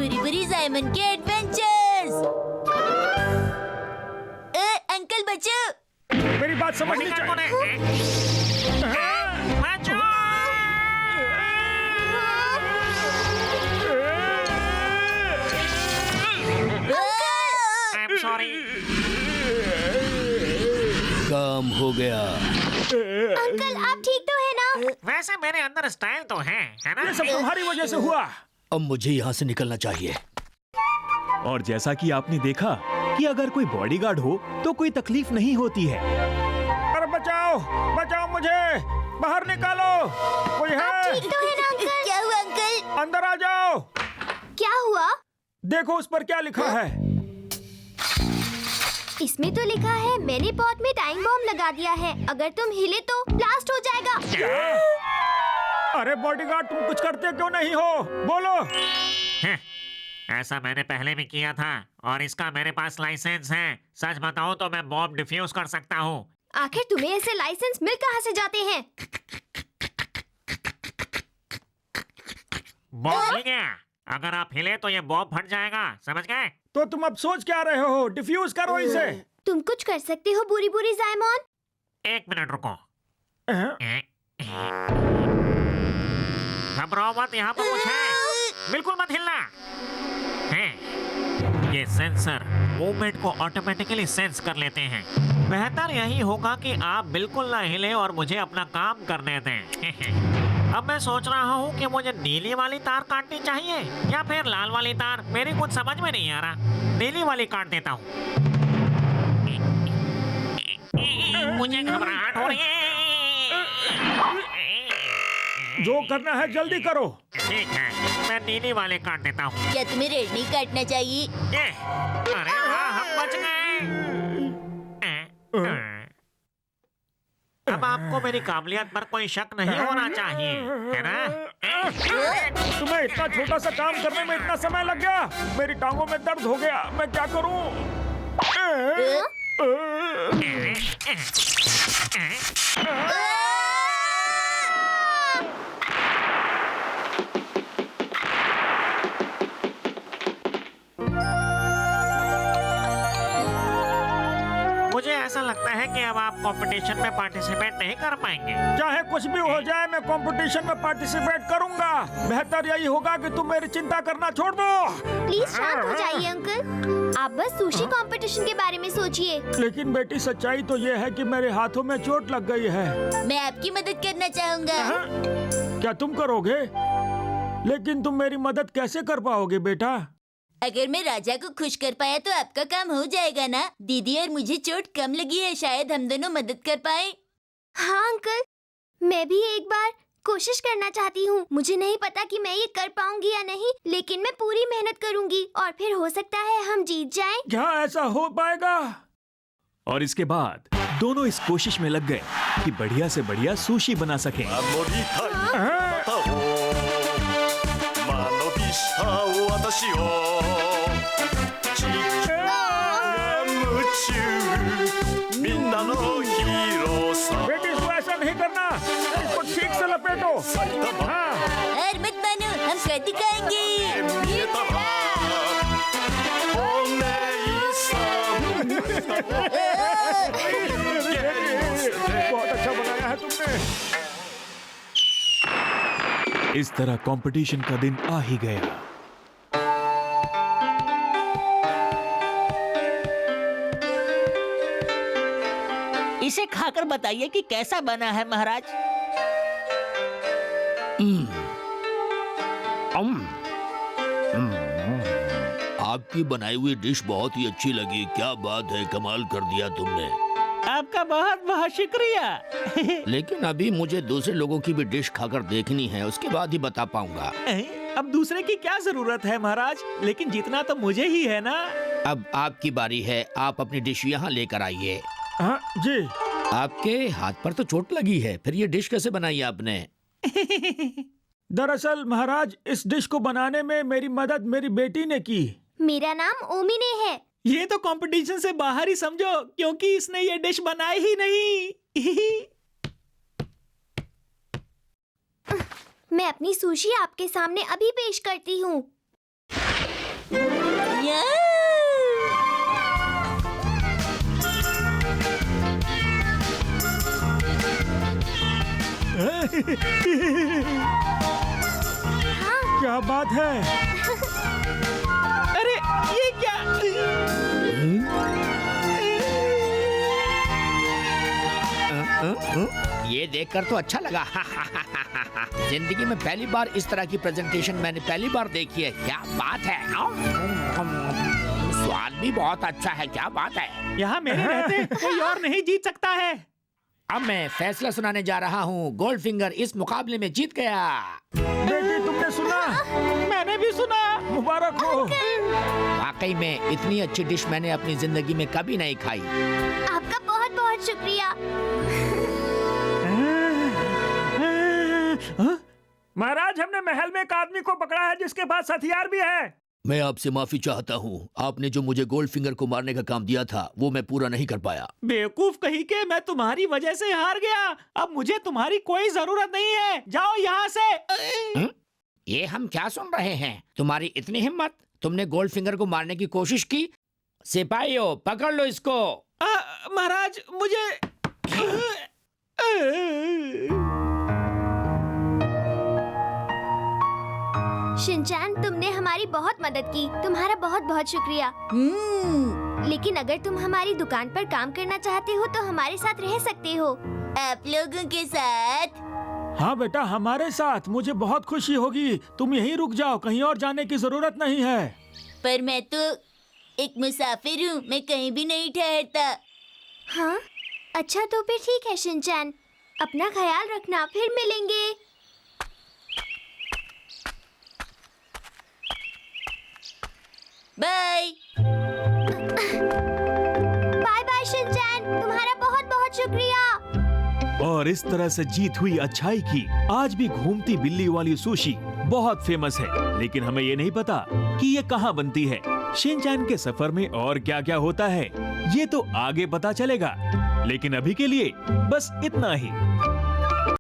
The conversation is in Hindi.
बुरी बुरी जायमन के एडवेंचर्स। अंकल बचो। मेरी बात समझनी चाहिए। सॉरी। काम हो गया। अंकल आप ठीक तो है ना? वैसे मेरे अंदर स्टाइल तो है ना? ये सब तुम्हारी वजह से हुआ। अब मुझे यहाँ से निकलना चाहिए। और जैसा कि आपने देखा कि अगर कोई बॉडीगार्ड हो तो कोई तकलीफ नहीं होती है। अरे बचाओ, बचाओ मुझे, बाहर निकालो। कोई है? ठीक तो है ना अंकल? क्या हुआ अंकल? अंदर आ जाओ। क्या हुआ? देखो उस पर क्या लिखा है। इसमें तो लिखा है मैंने पॉट में टाइम बॉम्ब लगा दिया है, अगर तुम हिले तो ब्लास्ट हो जाएगा। अरे बॉडीगार्ड, तुम कुछ करते क्यों नहीं हो? बोलो। ऐसा मैंने पहले भी किया था और इसका मेरे पास लाइसेंस है। सच बताऊं तो मैं बॉम्ब डिफ्यूज कर सकता हूँ। आखिर तुम्हें ऐसे लाइसेंस मिल कहाँ से जाते हैं? बॉम्ब मिल गया। अगर आप हिले तो ये बॉम्ब फट जाएगा, समझ गए? तो तुम अब सोच क्या रहे हो? डिफ्यूज करो इसे। तुम कुछ कर सकते हो बुरी बुरी जायमन? एक मिनट रुको। घबराओ मत, यहाँ पर कुछ है। बिल्कुल मत हिलना। ये सेंसर मूवमेंट को ऑटोमेटिकली सेंस कर लेते हैं। बेहतर यही होगा कि आप बिल्कुल ना हिले और मुझे अपना काम करने दें। अब मैं सोच रहा हूँ कि मुझे नीली वाली तार काटनी चाहिए या फिर लाल वाली तार। मेरी कुछ समझ में नहीं आ रहा। नीली वाली काट देता हूँ। मुझे घबराहट हो रही है। जो करना है जल्दी करो। ठीक है, मैं नीली वाले काट देता हूँ। क्या तुम्हें रेड नहीं काटना चाहिए? अरे वाह, हम बच गए। अब आपको मेरी काबिलियत पर कोई शक नहीं होना चाहिए, है ना? तुम्हें इतना छोटा सा काम करने में इतना समय लग गया। मेरी टांगों में दर्द हो गया, मैं क्या करूं? मुझे ऐसा लगता है कि अब आप कंपटीशन में पार्टिसिपेट नहीं कर पाएंगे। चाहे कुछ भी हो जाए, मैं कंपटीशन में पार्टिसिपेट करूंगा। बेहतर यही होगा कि तुम मेरी चिंता करना छोड़ दो। प्लीज शांत हो जाइए अंकल, आप बस सुशी कंपटीशन के बारे में सोचिए। लेकिन बेटी, सच्चाई तो ये है कि मेरे हाथों में चोट लग गई है। मैं आपकी मदद करना चाहूँगा। क्या तुम करोगे? लेकिन तुम मेरी मदद कैसे कर पाओगे बेटा? अगर मैं राजा को खुश कर पाया तो आपका काम हो जाएगा ना। दीदी और मुझे चोट कम लगी है, शायद हम दोनों मदद कर पाए। हाँ अंकल, मैं भी एक बार कोशिश करना चाहती हूँ। मुझे नहीं पता कि मैं ये कर पाऊंगी या नहीं, लेकिन मैं पूरी मेहनत करूंगी और फिर हो सकता है हम जीत जाएं। क्या ऐसा हो पाएगा? और इसके बाद दोनों इस कोशिश में लग गए कि बढ़िया से बढ़िया सुशी बना सकें। बेटी, इसको ऐसा नहीं करना। इसको ठीक से लपेटो। हाँ। हार मत मानो, हम कर दिखाएंगे। बहुत अच्छा बनाया है तुमने। इस तरह कंपटीशन का दिन आ ही गया। इसे खाकर बताइए कि कैसा बना है महाराज। आपकी बनाई हुई डिश बहुत ही अच्छी लगी। क्या बात है, कमाल कर दिया तुमने। आपका बहुत बहुत शुक्रिया। लेकिन अभी मुझे दूसरे लोगों की भी डिश खाकर देखनी है, उसके बाद ही बता पाऊंगा। अब दूसरे की क्या जरूरत है महाराज, लेकिन जीतना तो मुझे ही है ना। अब आपकी बारी है, आप अपनी डिश यहाँ लेकर आइए। हाँ जी। आपके हाथ पर तो चोट लगी है, फिर ये डिश कैसे बनाई आपने? दरअसल महाराज, इस डिश को बनाने में मेरी मदद मेरी बेटी ने की। मेरा नाम ओमिने है। ये तो कंपटीशन से बाहर ही समझो, क्योंकि इसने ये डिश बनाई ही नहीं। मैं अपनी सुशी आपके सामने अभी पेश करती हूँ। क्या बात है? अरे ये क्या? ये देखकर तो अच्छा लगा। जिंदगी में पहली बार इस तरह की प्रेजेंटेशन मैंने पहली बार देखी है। क्या बात है। स्वाद भी बहुत अच्छा है। क्या बात है। यहाँ मेरे रहते कोई और नहीं जीत सकता है। अब मैं फैसला सुनाने जा रहा हूँ। गोल्ड फिंगर इस मुकाबले में जीत गया। बेटी तुमने सुना? मैंने भी सुना। मुबारक हो। वाकई में इतनी अच्छी डिश मैंने अपनी जिंदगी में कभी नहीं खाई। आपका बहुत बहुत शुक्रिया। महाराज, हमने महल में एक आदमी को पकड़ा है जिसके पास हथियार भी है। मैं आपसे माफी चाहता हूँ। आपने जो मुझे गोल्ड फिंगर को मारने का काम दिया था वो मैं पूरा नहीं कर पाया। बेवकूफ कहीं के, मैं तुम्हारी वजह से हार गया। अब मुझे तुम्हारी कोई जरूरत नहीं है। जाओ यहाँ से। ये हम क्या सुन रहे हैं? तुम्हारी इतनी हिम्मत? तुमने गोल्ड फिंगर को मारने की कोशिश की? सिपाहियों, पकड़ लो इसको। महाराज मुझे शिनचैन, तुमने हमारी बहुत मदद की। तुम्हारा बहुत बहुत शुक्रिया। लेकिन अगर तुम हमारी दुकान पर काम करना चाहते हो तो हमारे साथ रह सकते हो। आप लोगों के साथ? हाँ बेटा, हमारे साथ। मुझे बहुत खुशी होगी। तुम यहीं रुक जाओ, कहीं और जाने की जरूरत नहीं है। पर मैं तो एक मुसाफिर हूँ, मैं कहीं भी नहीं ठहरता। हाँ, अच्छा तो फिर ठीक है शिनचैन। अपना ख्याल रखना, फिर मिलेंगे। बाय। बाय बाय शिनचैन, तुम्हारा बहुत बहुत शुक्रिया। और इस तरह से जीत हुई अच्छाई की। आज भी घूमती बिल्ली वाली सुशी बहुत फेमस है, लेकिन हमें ये नहीं पता कि ये कहाँ बनती है। शिनचैन के सफर में और क्या क्या होता है ये तो आगे पता चलेगा। लेकिन अभी के लिए बस इतना ही।